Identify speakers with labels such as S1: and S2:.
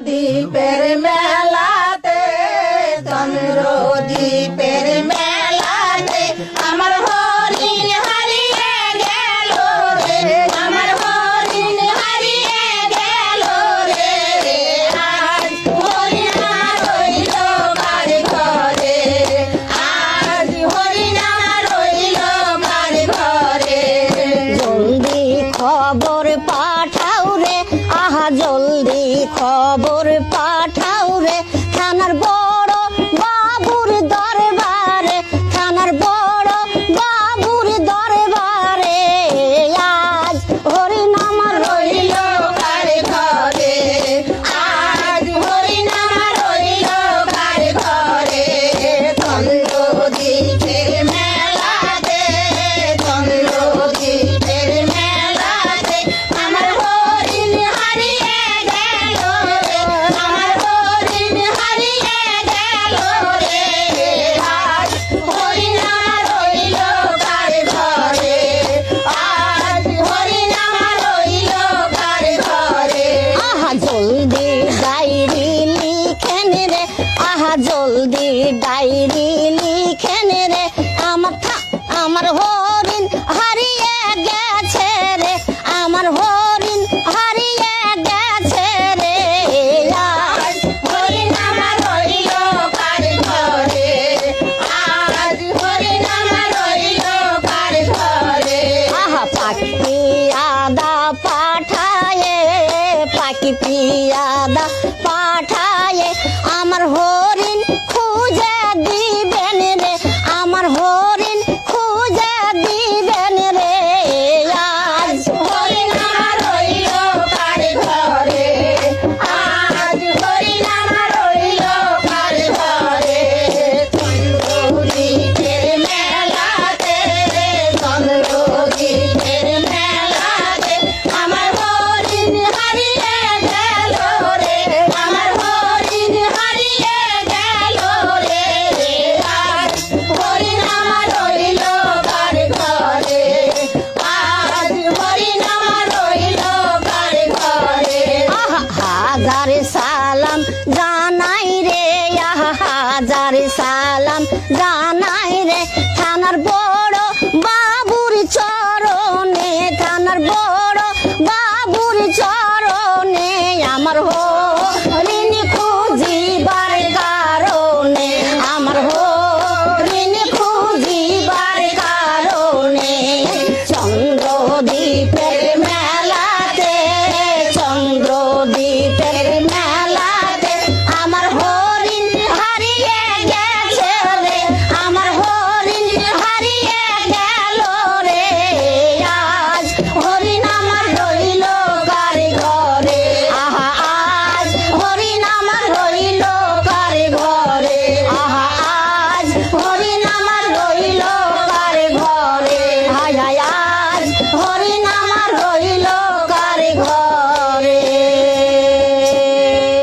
S1: দ্বীপের মেলাতে দ্বীপের মেলাতে আমার হরিণ হারিয়ে গেল রে, আমার হরিণ হারিয়ে গেল রে। আজ হরিণ রইল কার ঘরে, আজ হরিণ রইল কার ঘরে।
S2: জলদি খবর পাঠাও রে, আহা জলদি খবর পাঠাও রে, থানার বড় বাবুর দরবারে, থানার বড় বাবুর দরবারে। আজ হরিণ আমার
S1: রইল কার ঘরে, আজ হরিণ রইল কার ঘরে। দ্বীপের মেলাতে দ্বীপের মেলাতে আমার হরিণ হারিয়ে গেল রে, আমার হরিণ হারিয়ে গেল রে। আজ হরিণ রইল কার ঘরে, আজ হরিণ রইল কার ঘরে।
S2: আহা জলদি ডায়েরি লিখেন রে, আহা জলদি ডায়েরি লিখেন রে, আমার হরিণ হারিয়ে গেছে রে, আমার হরিণ হারিয়ে গেছে রে।
S1: আজ হরিণ রইল কার ঘরে, আজ হরিণ রইল কার ঘরে।
S2: আহা পাখি পিয়াদা পাঠায়ে, পাখি পিয়াদা পাঠায়ে, আমার হরিণ খুঁজে দিবেন রে, আমার হরিণ খুঁজে দিবেন রে। আজ
S1: হরিণ রইল কার ঘরে, আজ হরিণ রইল কার ঘরে। দ্বীপের মেলাতে দ্বীপের মেলাতে আমার হরিণ হারিয়ে গেল রে, আমার হরিণ হারিয়ে গেল রে। আজ হরিণ রইল কার ঘরে, আজ হরিণ রইল কার ঘরে।
S2: আহা হাজার সালাম জানাই রে, আহা হাজার সালাম জানাই